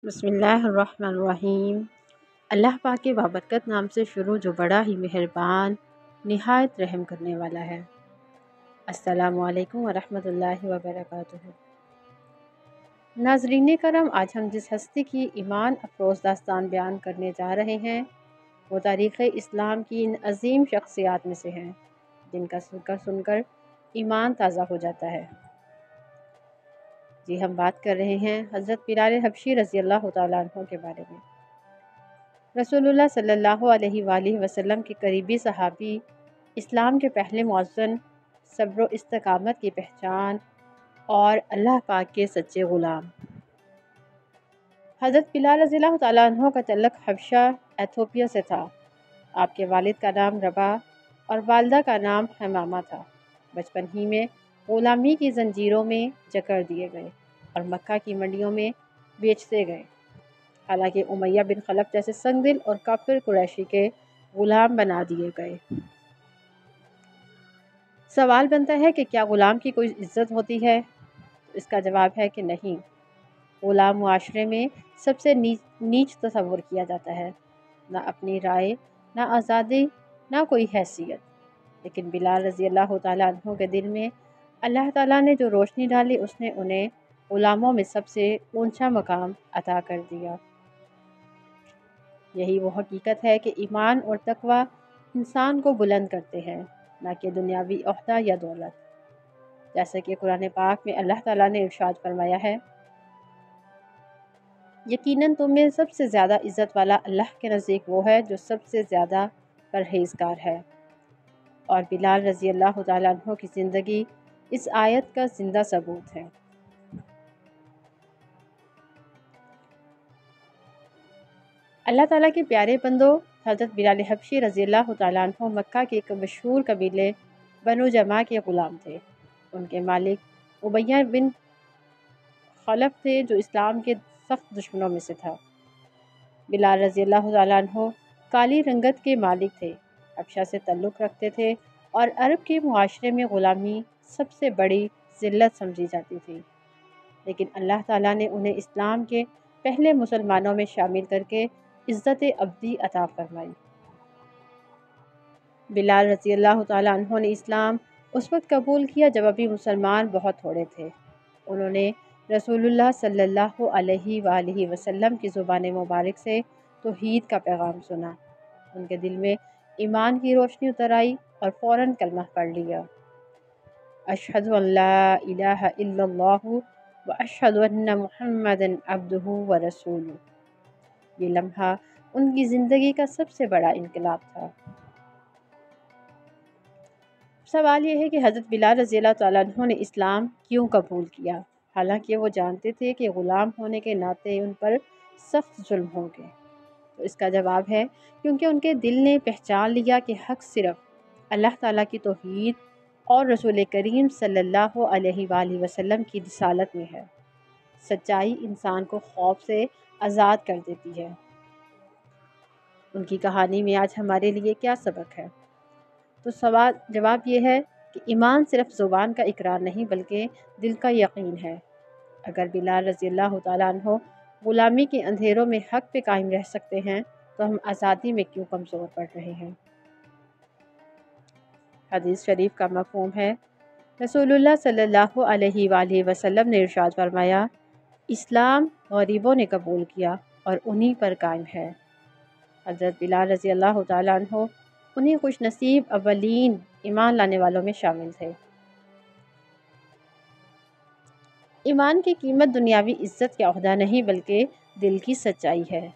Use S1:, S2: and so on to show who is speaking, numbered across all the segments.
S1: بسم اللہ الرحمن الرحیم۔ اللہ پاک کے بابرکت نام سے شروع جو بڑا ہی مہربان نہایت رحم کرنے والا ہے۔ السلام علیکم ورحمۃ اللہ وبرکاتہ۔ ناظرین کرام، آج ہم جس ہستی کی ایمان افروز داستان بیان کرنے جا رہے ہیں وہ تاریخ اسلام کی ان عظیم شخصیات میں سے ہیں جن کا سن کر ایمان تازہ ہو جاتا ہے۔ جی، ہم بات کر رہے ہیں حضرت بلال حبشی رضی اللہ تعالیٰ عنہ کے بارے میں۔ رسول اللہ صلی اللہ علیہ وآلہ وسلم کے قریبی صحابی، اسلام کے پہلے مؤذن، صبر و استقامت کی پہچان اور اللہ پاک کے سچے غلام۔ حضرت بلال رضی اللہ تعالیٰ عنہ کا تعلق حبشہ ایتھوپیا سے تھا۔ آپ کے والد کا نام ربا اور والدہ کا نام حمامہ تھا۔ بچپن ہی میں غلامی کی زنجیروں میں جکڑ دیے گئے اور مکہ کی منڈیوں میں بیچتے گئے، حالانکہ امیہ بن خلف جیسے سنگ دل اور کافر قریشی کے غلام بنا دیے گئے۔ سوال بنتا ہے کہ کیا غلام کی کوئی عزت ہوتی ہے؟ اس کا جواب ہے کہ نہیں۔ غلام معاشرے میں سب سے نیچ تصور کیا جاتا ہے، نہ اپنی رائے، نہ آزادی، نہ کوئی حیثیت۔ لیکن بلال رضی اللہ تعالیٰ عنہ کے دل میں اللہ تعالیٰ نے جو روشنی ڈالی، اس نے انہیں غلاموں میں سب سے اونچا مقام عطا کر دیا۔ یہی وہ حقیقت ہے کہ ایمان اور تقوی انسان کو بلند کرتے ہیں، نہ کہ دنیاوی عہدہ یا دولت۔ جیسے کہ قرآن پاک میں اللہ تعالیٰ نے ارشاد فرمایا ہے، یقیناً تم میں سب سے زیادہ عزت والا اللہ کے نزدیک وہ ہے جو سب سے زیادہ پرہیزگار ہے۔ اور بلال رضی اللہ تعالیٰ عنہ کی زندگی اس آیت کا زندہ ثبوت ہے۔ اللہ تعالیٰ کے پیارے بندوں، حضرت بلال حبشی رضی اللہ تعالیٰ عنہ مکہ کے ایک مشہور قبیلے بنو جمع کے غلام تھے۔ ان کے مالک امیہ بن خلف تھے جو اسلام کے سخت دشمنوں میں سے تھا۔ بلال رضی اللہ تعالیٰ عنہ کالی رنگت کے مالک تھے، حبشہ سے تعلق رکھتے تھے اور عرب کے معاشرے میں غلامی سب سے بڑی ذلت سمجھی جاتی تھی۔ لیکن اللہ تعالیٰ نے انہیں اسلام کے پہلے مسلمانوں میں شامل کر کے عزت ابدی عطا فرمائی۔ بلال رضی اللہ تعالیٰ عنہ نے اسلام اس وقت قبول کیا جب ابھی مسلمان بہت تھوڑے تھے۔ انہوں نے رسول اللہ صلی اللہ علیہ وآلہ وسلم کی زبان مبارک سے توحید کا پیغام سنا۔ ان کے دل میں ایمان کی روشنی اتر آئی اور فوراً کلمہ پڑھ لیا، اشہد ان لا الہ الا اللہ و اشہد ان محمد عبدہ و رسولہ۔ یہ لمحہ ان کی زندگی کا سب سے بڑا انقلاب تھا۔ سوال یہ ہے کہ حضرت بلال رضی اللہ تعالیٰ عنہ نے اسلام کیوں قبول کیا، حالانکہ وہ جانتے تھے کہ غلام ہونے کے ناطے ان پر سخت ظلم ہوں گے؟ تو اس کا جواب ہے کیونکہ ان کے دل نے پہچان لیا کہ حق صرف اللہ تعالیٰ کی توحید اور رسول کریم صلی اللہ علیہ وآلہ وسلم کی رسالت میں ہے۔ سچائی انسان کو خوف سے آزاد کر دیتی ہے۔ ان کی کہانی میں آج ہمارے لیے کیا سبق ہے؟ تو جواب یہ ہے کہ ایمان صرف زبان کا اقرار نہیں بلکہ دل کا یقین ہے۔ اگر بلال رضی اللہ تعالیٰ عنہ غلامی کے اندھیروں میں حق پہ قائم رہ سکتے ہیں تو ہم آزادی میں کیوں کمزور پڑ رہے ہیں؟ حدیث شریف کا مفہوم ہے، رسول اللہ صلی اللہ علیہ وآلہ وسلم نے ارشاد فرمایا، اسلام غریبوں نے قبول کیا اور انہی پر قائم ہے۔ حضرت بلال رضی اللہ تعالیٰ عنہ انہی خوش نصیب اولین ایمان لانے والوں میں شامل تھے۔ ایمان کی قیمت دنیاوی عزت یا عہدہ نہیں بلکہ دل کی سچائی ہے۔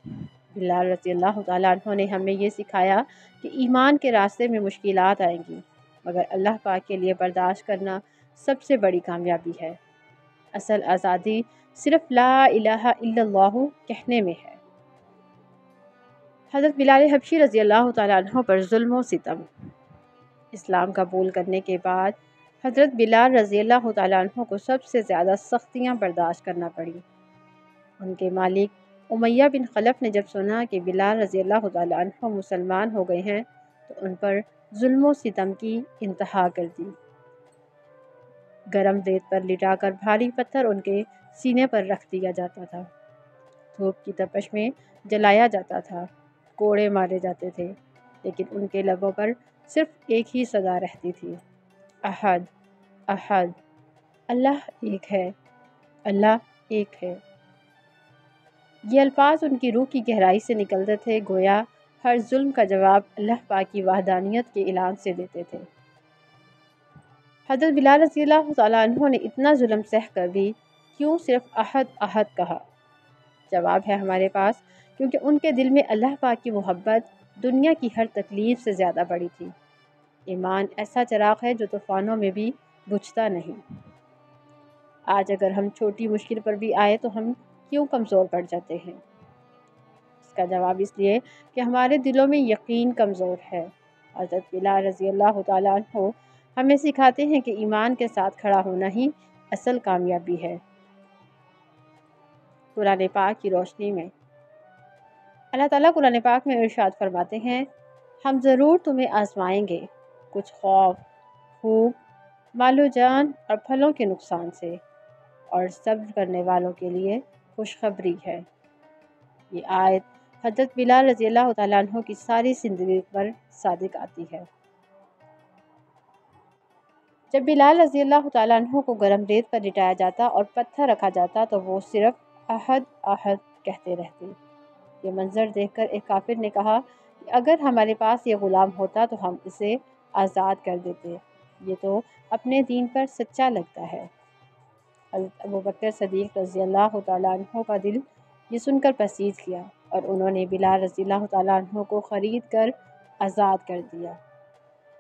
S1: بلال رضی اللہ تعالیٰ عنہ نے ہمیں یہ سکھایا کہ ایمان کے راستے میں مشکلات آئیں گی، مگر اللہ پاک کے لیے برداشت کرنا سب سے بڑی کامیابی ہے۔ اصل آزادی صرف لا الہ الا اللہ کہنے میں ہے۔ حضرت بلال حبشی رضی اللہ تعالیٰ عنہ پر ظلم و ستم۔ اسلام قبول کرنے کے بعد حضرت بلال رضی اللہ تعالیٰ عنہ کو سب سے زیادہ سختیاں برداشت کرنا پڑیں۔ ان کے مالک امیہ بن خلف نے جب سنا کہ بلال رضی اللہ تعالیٰ عنہ مسلمان ہو گئے ہیں تو ان پر ظلم و ستم کی انتہا کر دی۔ گرم ریت پر لٹا کر بھاری پتھر ان کے سینے پر رکھ دیا جاتا تھا۔ دھوپ کی تپش میں جلایا جاتا تھا، کوڑے مارے جاتے تھے، لیکن ان کے لبوں پر صرف ایک ہی صدا رہتی تھی، احد، احد، اللہ ایک ہے، اللہ ایک ہے۔ یہ الفاظ ان کی روح کی گہرائی سے نکلتے تھے، گویا ہر ظلم کا جواب اللہ پاک کی وحدانیت کے اعلان سے دیتے تھے۔ حضرت بلال رضی اللہ تعالیٰ عنہ نے اتنا ظلم سہ کر بھی کیوں صرف احد احد کہا؟ جواب ہے ہمارے پاس، کیونکہ ان کے دل میں اللہ پاک کی محبت دنیا کی ہر تکلیف سے زیادہ بڑی تھی۔ ایمان ایسا چراغ ہے جو طوفانوں میں بھی بجھتا نہیں۔ آج اگر ہم چھوٹی مشکل پر بھی آئے تو ہم کیوں کمزور پڑ جاتے ہیں؟ اس کا جواب اس لیے کہ ہمارے دلوں میں یقین کمزور ہے۔ حضرت بلال رضی اللہ تعالیٰ عنہ ہمیں سکھاتے ہیں کہ ایمان کے ساتھ کھڑا ہونا ہی اصل کامیابی ہے۔ قرآن پاک کی روشنی میں اللہ تعالیٰ قرآن پاک میں ارشاد فرماتے ہیں، ہم ضرور تمہیں آزمائیں گے، کچھ خوف، بھوک، مال و جان اور پھلوں کے نقصان سے، اور صبر کرنے والوں کے لیے خوشخبری ہے۔ یہ آیت حضرت بلال رضی اللہ تعالیٰ عنہ کی ساری زندگی پر صادق آتی ہے۔ جب بلال رضی اللہ تعالیٰ عنہ کو گرم ریت پر لٹایا جاتا اور پتھر رکھا جاتا تو وہ صرف احد احد کہتے رہتے۔ یہ منظر دیکھ کر ایک کافر نے کہا کہ اگر ہمارے پاس یہ غلام ہوتا تو ہم اسے آزاد کر دیتے، یہ تو اپنے دین پر سچا لگتا ہے۔ حضرت ابوبکر صدیق رضی اللہ تعالیٰ عنہ کا دل یہ سن کر پسیج گیا اور انہوں نے بلال رضی اللہ تعالیٰ عنہ کو خرید کر آزاد کر دیا۔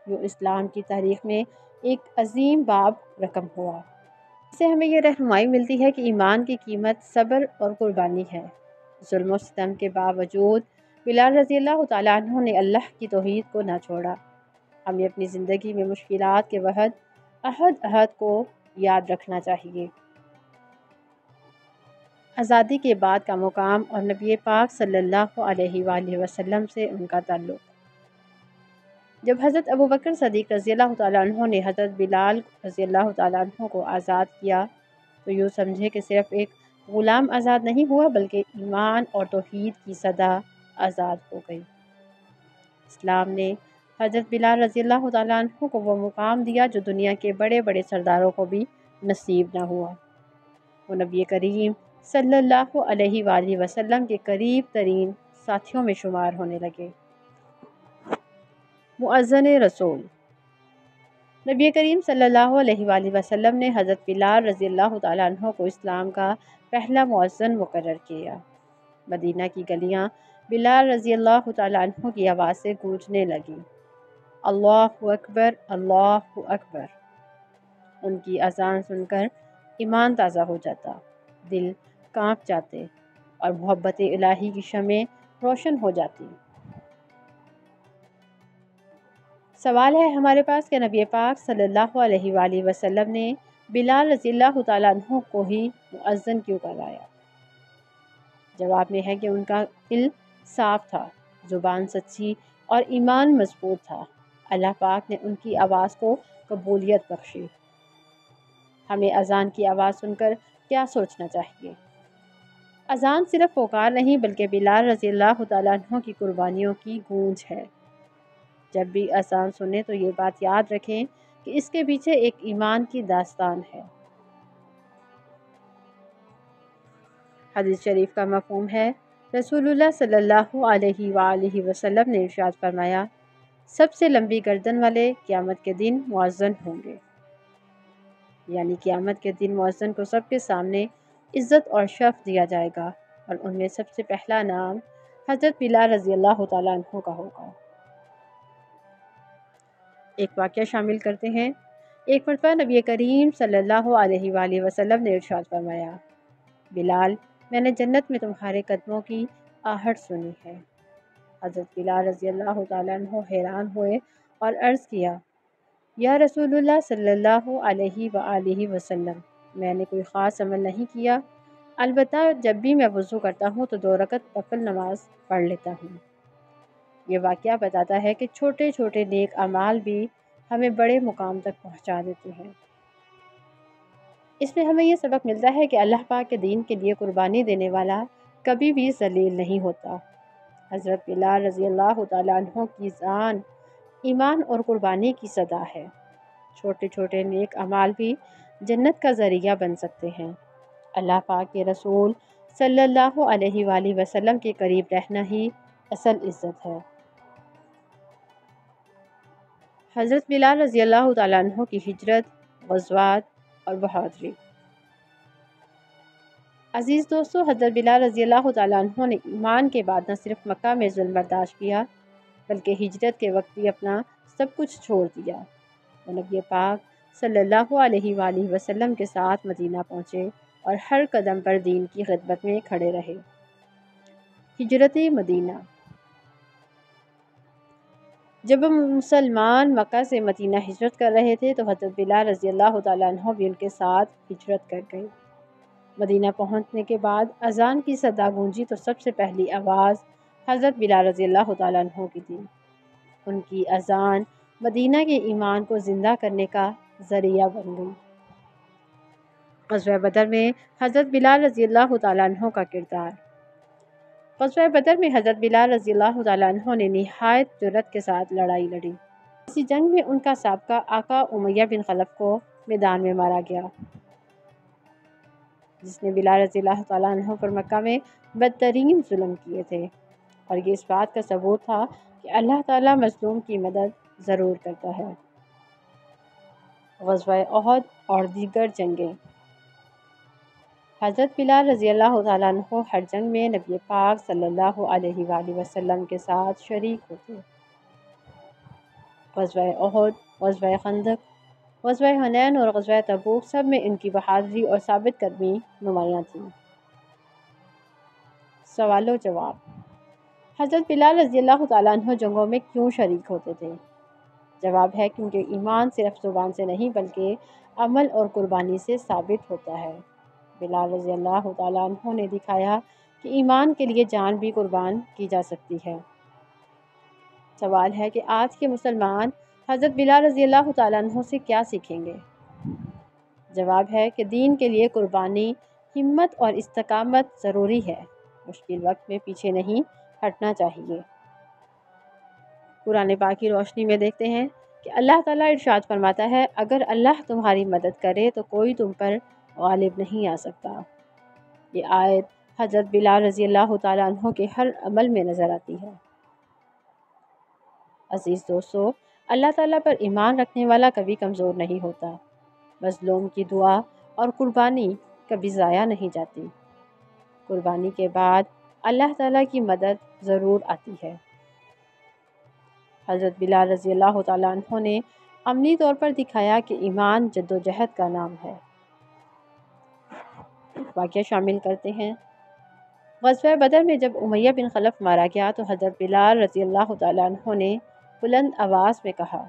S1: جو اسلام کی تاریخ میں ایک عظیم باب رقم ہوا۔ اس سے ہمیں یہ رہنمائی ملتی ہے کہ ایمان کی قیمت صبر اور قربانی ہے۔ ظلم و ستم کے باوجود بلال رضی اللہ تعالیٰ عنہ نے اللہ کی توحید کو نہ چھوڑا۔ ہمیں اپنی زندگی میں مشکلات کے وقت احد احد کو یاد رکھنا چاہیے۔ آزادی کے بعد کا مقام اور نبی پاک صلی اللہ علیہ وآلہ وسلم سے ان کا تعلق۔ جب حضرت ابوبکر صدیق رضی اللہ تعالیٰ عنہ نے حضرت بلال رضی اللہ تعالیٰ عنہ کو آزاد کیا تو یوں سمجھے کہ صرف ایک غلام آزاد نہیں ہوا بلکہ ایمان اور توحید کی صدا آزاد ہو گئی۔ اسلام نے حضرت بلال رضی اللہ تعالیٰ عنہ کو وہ مقام دیا جو دنیا کے بڑے بڑے سرداروں کو بھی نصیب نہ ہوا۔ وہ نبی کریم صلی اللہ علیہ وآلہ وسلم کے قریب ترین ساتھیوں میں شمار ہونے لگے۔ مؤذن رسول نبی کریم صلی اللہ علیہ وآلہ وسلم نے حضرت بلال رضی اللہ تعالیٰ عنہ کو اسلام کا پہلا مؤذن مقرر کیا۔ مدینہ کی گلیاں بلال رضی اللہ تعالیٰ عنہ کی آواز سے گونجنے لگیں، اللہ اکبر، اللہ اکبر۔ ان کی اذان سن کر ایمان تازہ ہو جاتا، دل کانپ جاتے اور محبت الہی کی شمعیں روشن ہو جاتی۔ سوال ہے ہمارے پاس کہ نبی پاک صلی اللہ علیہ وآلہ وسلم نے بلال رضی اللہ تعالیٰ عنہ کو ہی مؤذن کیوں کرایا؟ جواب میں ہے کہ ان کا دل صاف تھا، زبان سچی اور ایمان مضبوط تھا۔ اللہ پاک نے ان کی آواز کو قبولیت بخشی۔ ہمیں اذان کی آواز سن کر کیا سوچنا چاہیے؟ اذان صرف پکار نہیں بلکہ بلال رضی اللہ تعالیٰ عنہ کی قربانیوں کی گونج ہے۔ جب بھی اذان سنیں تو یہ بات یاد رکھیں کہ اس کے پیچھے ایک ایمان کی داستان ہے۔ حدیث شریف کا مفہوم ہے، رسول اللہ صلی اللہ علیہ وآلہ وسلم نے ارشاد فرمایا، سب سے لمبی گردن والے قیامت کے دن مؤذن ہوں گے۔ یعنی قیامت کے دن مؤذن کو سب کے سامنے عزت اور شرف دیا جائے گا اور ان میں سب سے پہلا نام حضرت بلال رضی اللہ تعالیٰ عنہ کا ہوگا۔ ایک واقعہ شامل کرتے ہیں۔ ایک مرتبہ نبی کریم صلی اللہ علیہ وآلہ وسلم نے ارشاد فرمایا، بلال، میں نے جنت میں تمہارے قدموں کی آہٹ سنی ہے۔ حضرت بلال رضی اللہ تعالیٰ عنہ حیران ہوئے اور عرض کیا، یا رسول اللہ صلی اللہ علیہ وآلہ وسلم، میں نے کوئی خاص عمل نہیں کیا، البتہ جب بھی میں وضو کرتا ہوں تو 2 رکعت نفل نماز پڑھ لیتا ہوں۔ یہ واقعہ بتاتا ہے کہ چھوٹے چھوٹے نیک اعمال بھی ہمیں بڑے مقام تک پہنچا دیتے ہیں۔ اس میں ہمیں یہ سبق ملتا ہے کہ اللہ پاک کے دین کے لیے قربانی دینے والا کبھی بھی ذلیل نہیں ہوتا۔ حضرت بلال رضی اللہ تعالیٰ عنہ کی ذان ایمان اور قربانی کی صدا ہے۔ چھوٹے چھوٹے نیک اعمال بھی جنت کا ذریعہ بن سکتے ہیں۔ اللہ پاک کے رسول صلی اللہ علیہ وآلہ وسلم کے قریب رہنا ہی اصل عزت ہے۔ حضرت بلال رضی اللہ تعالیٰ عنہ کی ہجرت، غزوات اور بہادری۔ عزیز دوستو، حضرت بلال رضی اللہ تعالیٰ عنہ نے ایمان کے بعد نہ صرف مکہ میں ظلم برداشت کیا بلکہ ہجرت کے وقت بھی اپنا سب کچھ چھوڑ دیا۔ وہ نبی پاک صلی اللہ علیہ وآلہ وسلم کے ساتھ مدینہ پہنچے اور ہر قدم پر دین کی خدمت میں کھڑے رہے۔ ہجرت مدینہ۔ جب مسلمان مکہ سے مدینہ ہجرت کر رہے تھے تو حضرت بلال رضی اللہ تعالیٰ عنہ بھی ان کے ساتھ ہجرت کر گئے۔ مدینہ پہنچنے کے بعد اذان کی صدا گونجی تو سب سے پہلی آواز حضرت بلال رضی اللہ تعالیٰ عنہ کی تھی۔ ان کی اذان مدینہ کے ایمان کو زندہ کرنے کا ذریعہ بن گئی۔ غزوہ بدر میں حضرت بلال رضی اللہ تعالیٰ عنہ کا کردار۔ غزوہ بدر میں حضرت بلال رضی اللہ تعالیٰ عنہ نے نہایت جرأت کے ساتھ لڑائی لڑی۔ اسی جنگ میں ان کا سابقہ آقا امیہ بن خلف کو میدان میں مارا گیا، جس نے بلال رضی اللہ تعالیٰ عنہ پر مکہ میں بدترین ظلم کیے تھے، اور یہ اس بات کا ثبوت تھا کہ اللہ تعالیٰ مظلوم کی مدد ضرور کرتا ہے۔ غزوہ احد اور دیگر جنگیں۔ حضرت بلال رضی اللہ تعالیٰ عنہ ہر جنگ میں نبی پاک صلی اللہ علیہ وآلہ وسلم کے ساتھ شریک ہوتے۔ غزوہ احد، غزوہ خندق، غزوہ حنین اور غزوہ تبوک سب میں ان کی بہادری اور ثابت قدمی نمایاں تھی۔ سوال و جواب۔ حضرت بلال رضی اللہ تعالیٰ عنہ جنگوں میں کیوں شریک ہوتے تھے؟ جواب ہے کیونکہ ایمان صرف زبان سے نہیں بلکہ عمل اور قربانی سے ثابت ہوتا ہے۔ بلال رضی اللہ تعالیٰ عنہ نے دکھایا کہ ایمان کے لیے جان بھی قربان کی جا سکتی ہے۔ سوال ہے کہ آج کے مسلمان حضرت بلال رضی اللہ تعالیٰ عنہ سے کیا سیکھیں گے؟ جواب ہے کہ دین کے لیے قربانی، ہمت اور استقامت ضروری ہے۔ مشکل وقت میں پیچھے نہیں ہٹنا چاہیے۔ قرآن پاک کی روشنی میں دیکھتے ہیں کہ اللہ تعالیٰ ارشاد فرماتا ہے، اگر اللہ تمہاری مدد کرے تو کوئی تم پر غالب نہیں آ سکتا۔ یہ آیت حضرت بلال رضی اللہ تعالیٰ عنہ کے ہر عمل میں نظر آتی ہے۔ عزیز دوستو، اللہ تعالیٰ پر ایمان رکھنے والا کبھی کمزور نہیں ہوتا۔ مظلوم کی دعا اور قربانی کبھی ضائع نہیں جاتی۔ قربانی کے بعد اللہ تعالیٰ کی مدد ضرور آتی ہے۔ حضرت بلال رضی اللہ تعالیٰ عنہ نے عملی طور پر دکھایا کہ ایمان جد و جہد کا نام ہے۔ واقعہ شامل کرتے ہیں۔ غزوہ بدر میں جب امیہ بن خلف مارا گیا تو حضرت بلال رضی اللہ تعالیٰ عنہ نے بلند آواز میں کہا،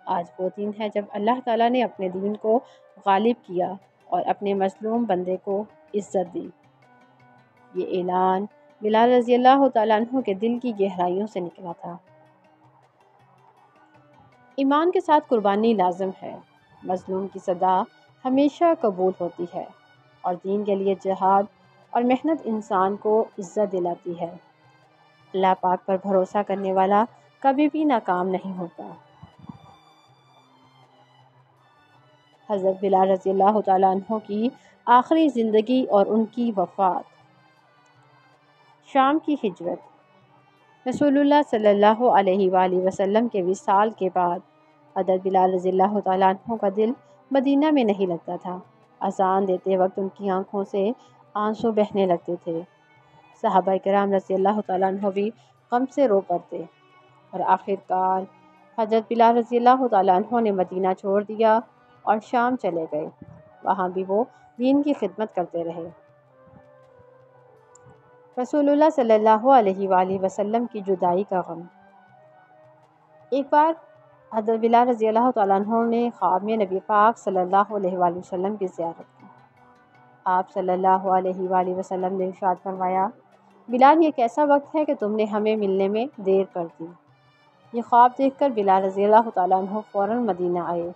S1: آج وہ دن ہے جب اللہ تعالیٰ نے اپنے دین کو غالب کیا اور اپنے مظلوم بندے کو عزت دی۔ یہ اعلان بلال رضی اللہ تعالیٰ عنہ کے دل کی گہرائیوں سے نکلا تھا۔ ایمان کے ساتھ قربانی لازم ہے۔ مظلوم کی صدا ہمیشہ قبول ہوتی ہے اور دین کے لیے جہاد اور محنت انسان کو عزت دلاتی ہے۔ اللہ پاک پر بھروسہ کرنے والا کبھی بھی ناکام نہیں ہوتا۔ حضرت بلال رضی اللہ تعالیٰ عنہ کی آخری زندگی اور ان کی وفات۔ شام کی ہجرت۔ رسول اللہ صلی اللہ علیہ وآلہ وسلم کے وصال کے بعد حضرت بلال رضی اللہ تعالیٰ عنہ کا دل مدینہ میں نہیں لگتا تھا۔ اذان دیتے وقت ان کی آنکھوں سے آنسو بہنے لگتے تھے۔ صحابہ کرام رضی اللہ تعالیٰ عنہ بھی غم سے رو پڑتے، اور آخر کار حضرت بلال رضی اللہ تعالیٰ عنہ نے مدینہ چھوڑ دیا اور شام چلے گئے۔ وہاں بھی وہ دین کی خدمت کرتے رہے۔ رسول اللہ صلی اللہ علیہ وآلہ وسلم کی جدائی کا غم۔ ایک بار حضرت بلال رضی اللہ تعالیٰ عنہ نے خواب میں نبی پاک صلی اللہ علیہ وآلہ وسلم کی زیارت کی۔ آپ صلی اللہ علیہ وآلہ وسلم نے ارشاد فرمایا، بلال یہ کیسا وقت ہے کہ تم نے ہمیں ملنے میں دیر کر دی۔ یہ خواب دیکھ کر بلال رضی اللہ تعالیٰ عنہ فوراً مدینہ آئے۔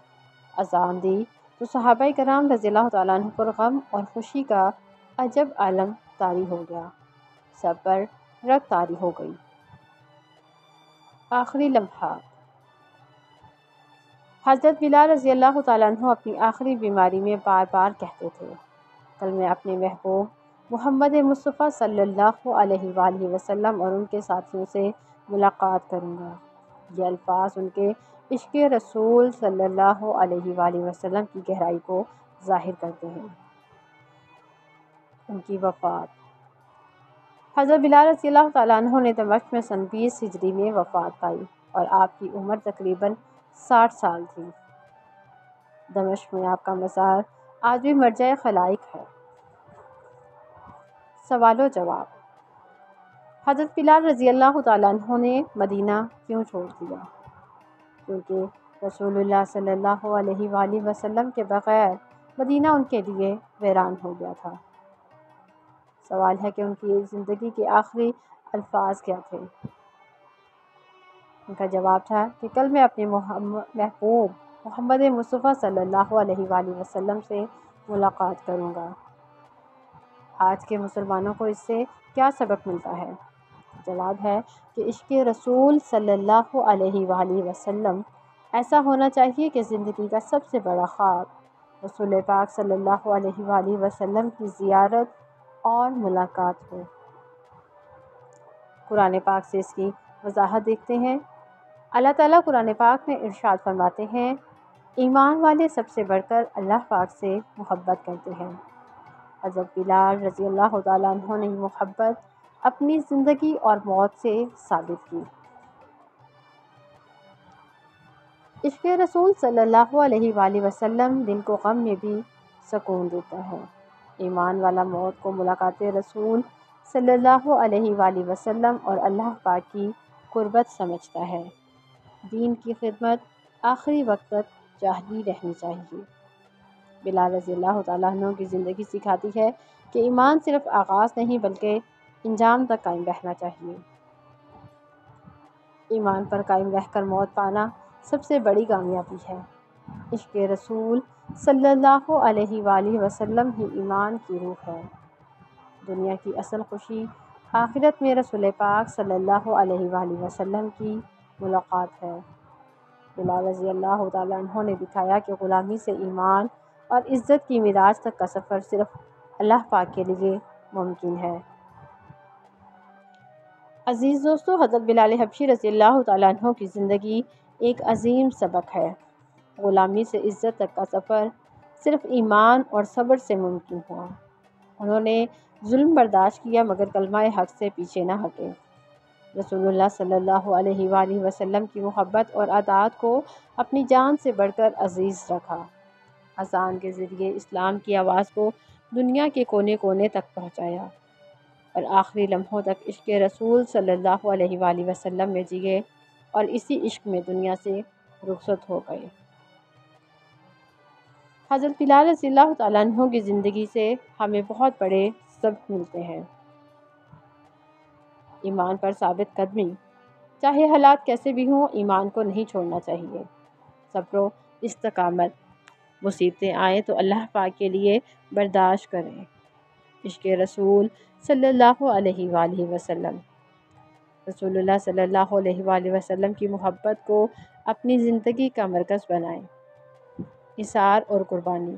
S1: اذان دی تو صحابہ کرام رضی اللہ تعالیٰ عنہ پر غم اور خوشی کا عجب عالم طاری ہو گیا۔ سب پر رگ طاری ہو گئی۔ آخری لمحات۔ حضرت بلال رضی اللہ تعالیٰ عنہ اپنی آخری بیماری میں بار بار کہتے تھے، کل میں اپنے محبوب محمد مصطفیٰ صلی اللہ علیہ وآلہ وسلم اور ان کے ساتھیوں سے ملاقات کروں گا۔ یہ الفاظ ان کے عشق رسول صلی اللہ علیہ وآلہ وسلم کی گہرائی کو ظاہر کرتے ہیں۔ ان کی وفات۔ حضرت بلال رضی اللہ تعالیٰ عنہ نے دمشق میں سن 20 ہجری میں وفات پائی اور آپ کی عمر تقریباً 60 سال تھی۔ دمشق میں آپ کا مزار آج بھی مرجع خلائق ہے۔ سوال و جواب۔ حضرت بلال رضی اللہ تعالیٰ عنہ نے مدینہ کیوں چھوڑ دیا؟ کیونکہ رسول اللہ صلی اللہ علیہ وآلہ وسلم کے بغیر مدینہ ان کے لیے ویران ہو گیا تھا۔ سوال ہے کہ ان کی زندگی کے آخری الفاظ کیا تھے؟ ان کا جواب تھا کہ کل میں اپنے محبوب محمد مصطفیٰ صلی اللہ علیہ وآلہ وسلم سے ملاقات کروں گا۔ آج کے مسلمانوں کو اس سے کیا سبق ملتا ہے؟ جواب ہے کہ عشق رسول صلی اللہ علیہ وآلہ وسلم ایسا ہونا چاہیے کہ زندگی کا سب سے بڑا خواب رسول پاک صلی اللہ علیہ وآلہ وسلم کی زیارت اور ملاقات ہو۔ قرآن پاک سے اس کی وضاحت دیکھتے ہیں۔ اللہ تعالیٰ قرآن پاک میں ارشاد فرماتے ہیں، ایمان والے سب سے بڑھ کر اللہ پاک سے محبت کرتے ہیں۔ حضرت بلال رضی اللہ تعالیٰ عنہ نے محبت اپنی زندگی اور موت سے ثابت کی۔ عشق رسول صلی اللہ علیہ وآلہ وسلم دل کو غم میں بھی سکون دیتا ہے۔ ایمان والا موت کو ملاقات رسول صلی اللہ علیہ وآلہ وسلم اور اللہ پاک کی قربت سمجھتا ہے۔ دین کی خدمت آخری وقت تک جاری رہنی چاہیے۔ بلال رضی اللہ تعالیٰ عنہ کی زندگی سکھاتی ہے کہ ایمان صرف آغاز نہیں بلکہ انجام تک قائم رہنا چاہیے۔ ایمان پر قائم رہ کر موت پانا سب سے بڑی کامیابی ہے۔ عشق رسول صلی اللہ علیہ وآلہ وسلم ہی ایمان کی روح ہے۔ دنیا کی اصل خوشی آخرت میں رسول پاک صلی اللہ علیہ وآلہ وسلم کی ملاقات ہے۔ بلال رضی اللہ تعالیٰ عنہ نے دکھایا کہ غلامی سے ایمان اور عزت کی معراج تک کا سفر صرف اللہ پاک کے لیے ممکن ہے۔ عزیز دوستو، حضرت بلال حبشی رضی اللہ تعالیٰ عنہ کی زندگی ایک عظیم سبق ہے۔ غلامی سے عزت تک کا سفر صرف ایمان اور صبر سے ممکن ہوا۔ انہوں نے ظلم برداشت کیا مگر کلمہ حق سے پیچھے نہ ہٹے۔ رسول اللہ صلی اللہ علیہ وآلہ وسلم کی محبت اور اطاعت کو اپنی جان سے بڑھ کر عزیز رکھا۔ اذان کے ذریعے اسلام کی آواز کو دنیا کے کونے کونے تک پہنچایا اور آخری لمحوں تک عشق رسول صلی اللہ علیہ وآلہ وسلم میں جیے اور اسی عشق میں دنیا سے رخصت ہو گئے۔ حضرت بلال رضی اللہ تعالیٰ عنہ کی زندگی سے ہمیں بہت بڑے سبق ملتے ہیں۔ ایمان پر ثابت قدمی، چاہے حالات کیسے بھی ہوں، ایمان کو نہیں چھوڑنا چاہیے۔ صبر و استقامت، مصیبتیں آئیں تو اللہ پاک کے لیے برداشت کریں۔ عشق رسول صلی اللہ علیہ وآلہ وسلم، رسول اللہ صلی اللہ علیہ وآلہ وسلم کی محبت کو اپنی زندگی کا مرکز بنائیں۔ اثار اور قربانی،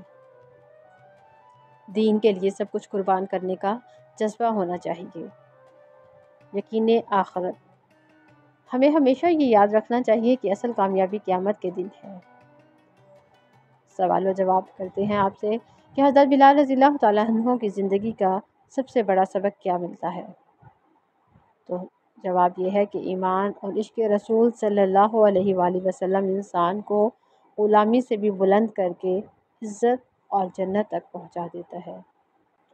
S1: دین کے لیے سب کچھ قربان کرنے کا جذبہ ہونا چاہیے۔ یقین آخرت، ہمیں ہمیشہ یہ یاد رکھنا چاہیے کہ اصل کامیابی قیامت کے دن ہے۔ سوال و جواب کرتے ہیں آپ سے کہ حضرت بلال رضی اللہ تعالیٰ عنہ کی زندگی کا سب سے بڑا سبق کیا ملتا ہے؟ تو جواب یہ ہے کہ ایمان اور عشق رسول صلی اللہ علیہ وآلہ وسلم انسان کو غلامی سے بھی بلند کر کے عزت اور جنت تک پہنچا دیتا ہے۔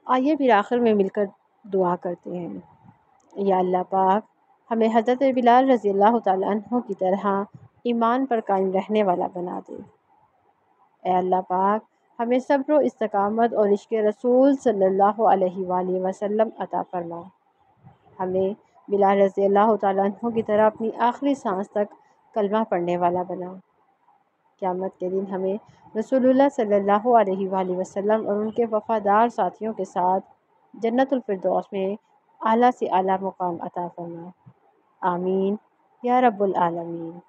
S1: آئیے پھر آخر میں مل کر دعا کرتے ہیں۔ یا اللہ پاک، ہمیں حضرت بلال رضی اللہ تعالیٰ عنہ کی طرح ایمان پر قائم رہنے والا بنا دے۔ اے اللہ پاک، ہمیں صبر و استقامت اور عشق رسول صلی اللہ علیہ وآلہ وسلم عطا فرما۔ ہمیں بلال رضی اللہ تعالیٰ عنہ کی طرح اپنی آخری سانس تک کلمہ پڑھنے والا بنا۔ قیامت کے دن ہمیں رسول اللہ صلی اللہ علیہ وآلہ وسلم اور ان کے وفادار ساتھیوں کے ساتھ جنت الفردوس میں اعلیٰ سے اعلیٰ مقام عطا فرمائے، آمین یا رب العالمین۔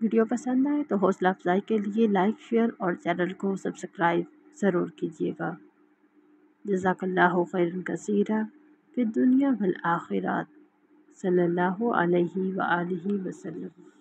S1: ویڈیو پسند آئے تو حوصلہ افزائی کے لیے لائک، شیئر اور چینل کو سبسکرائب ضرور کیجیے گا۔ جزاک اللہ خیرا کثیرا فی الدنیا والآخرہ، صلی اللہ علیہ وآلہ وسلم۔